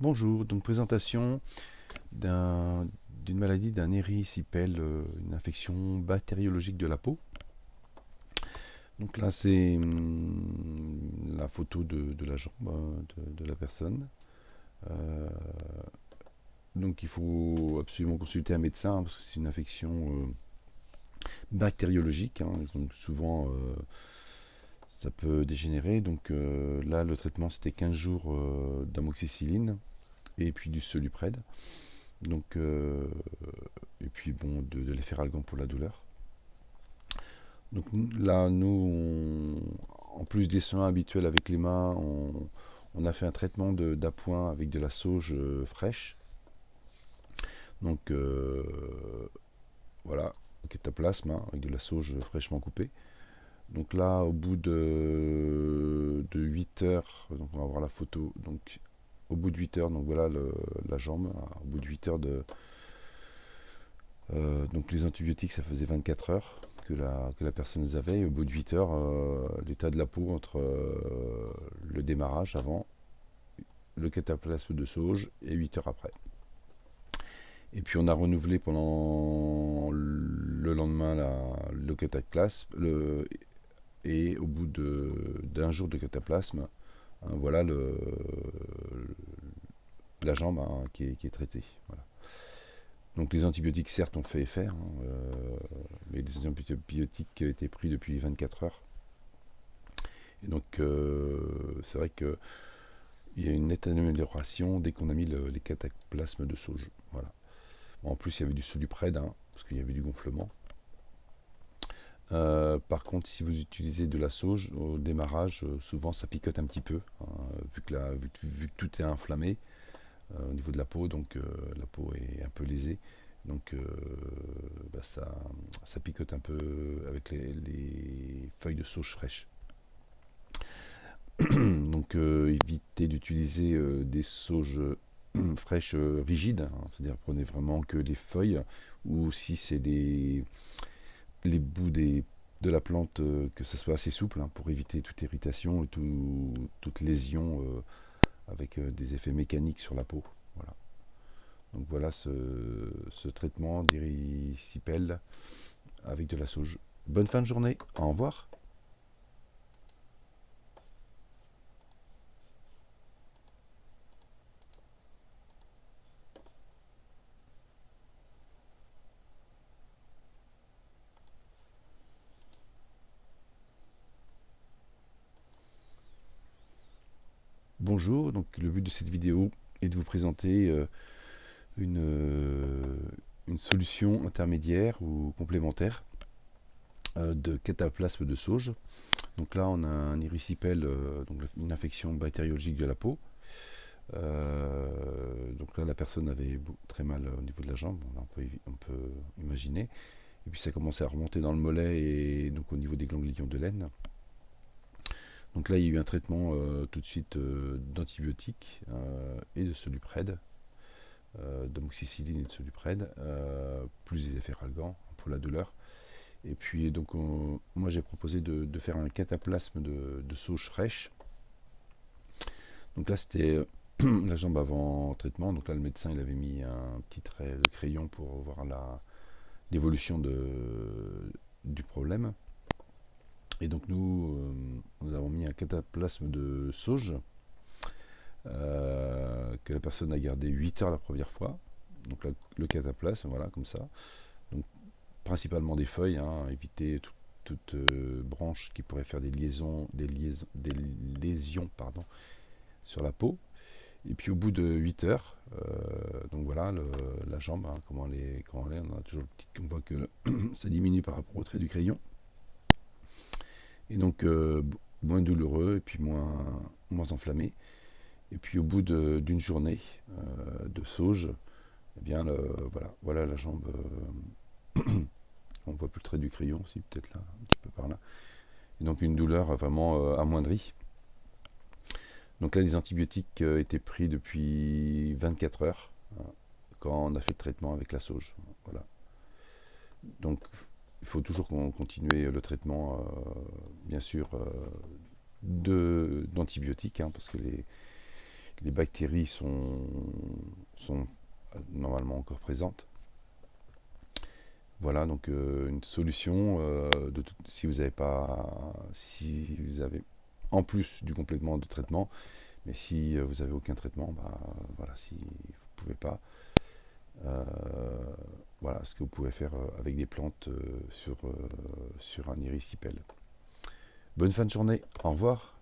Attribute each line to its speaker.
Speaker 1: Bonjour, donc présentation d'une maladie d'un érysipèle, une infection bactériologique de la peau. Donc là c'est la photo de la jambe de la personne. Euh, donc il faut absolument consulter un médecin parce que c'est une infection bactériologique, hein, donc souvent ça peut dégénérer. Donc là le traitement c'était 15 jours d'amoxicilline et puis du Soluprède. Donc, et puis bon, de l'efferalgan pour la douleur. Donc là, nous, en plus des soins habituels avec les mains, on a fait un traitement d'appoint avec de la sauge fraîche. Donc voilà, cataplasme, hein, avec de la sauge fraîchement coupée. Donc là, au bout de 8 heures, donc on va voir la photo. Donc au bout de 8 heures, donc voilà la jambe, hein, au bout de 8 heures donc les antibiotiques, ça faisait 24 heures que la personne les avait. Et au bout de 8 heures, l'état de la peau entre le démarrage avant, le cataplasme de sauge et 8 heures après. Et puis on a renouvelé pendant le lendemain le cataplasme. Et au bout d'un jour de cataplasme, hein, voilà la jambe, hein, qui est traitée. Voilà. Donc les antibiotiques, certes, ont fait effet, hein, mais les antibiotiques qui ont été pris depuis 24 heures. Et donc c'est vrai qu'il y a une nette amélioration dès qu'on a mis les cataplasmes de sauge. Voilà. Bon, en plus, il y avait du Soluprède, hein, parce qu'il y avait du gonflement. Par contre, si vous utilisez de la sauge au démarrage, souvent ça picote un petit peu, hein, vu que tout est inflammé au niveau de la peau, donc la peau est un peu lésée. Donc ça picote un peu avec les feuilles de sauge fraîches. Donc évitez d'utiliser des sauges fraîches rigides, hein, c'est-à-dire prenez vraiment que les feuilles, ou si c'est les bouts de la plante, que ce soit assez souple, hein, pour éviter toute irritation et toute lésion avec des effets mécaniques sur la peau. Voilà. Donc voilà ce traitement d'érysipèle avec de la sauge. Bonne fin de journée, au revoir. Bonjour, donc le but de cette vidéo est de vous présenter une, euh, une solution intermédiaire ou complémentaire de cataplasme de sauge. Donc là on a un érysipèle, donc une infection bactériologique de la peau. Donc là la personne avait très mal au niveau de la jambe, on peut imaginer. Et puis ça commençait à remonter dans le mollet et donc au niveau des ganglions de l'aine. Donc là il y a eu un traitement tout de suite d'antibiotiques et de Soluprède, d'amoxicilline et de Soluprède, plus des efferalgan pour la douleur. Et puis donc moi j'ai proposé de faire un cataplasme de sauge fraîche. Donc là c'était la jambe avant traitement. Donc là le médecin il avait mis un petit trait de crayon pour voir l'évolution du problème. Et donc nous avons mis un cataplasme de sauge que la personne a gardé 8 heures la première fois. Donc là, le cataplasme, voilà, comme ça. Donc principalement des feuilles, hein, éviter toute branche qui pourrait faire des lésions pardon, sur la peau. Et puis au bout de 8 heures, donc voilà la jambe, hein, comment elle est, on a toujours on voit que ça diminue par rapport au trait du crayon. Et donc moins douloureux et puis moins enflammé. Et puis au bout d'une journée de sauge, eh bien voilà la jambe. On voit plus le trait du crayon aussi, peut-être là, un petit peu par là. Et donc une douleur vraiment amoindrie. Donc là les antibiotiques étaient pris depuis 24 heures, hein, quand on a fait le traitement avec la sauge. Voilà. Donc il faut toujours continuer le traitement, bien sûr, d'antibiotiques, hein, parce que les bactéries sont normalement encore présentes. Voilà, donc une solution, si vous avez en plus du complément de traitement, mais si vous n'avez aucun traitement, voilà, si vous ne pouvez pas, voilà ce que vous pouvez faire avec des plantes sur un érysipèle. Bonne fin de journée, au revoir.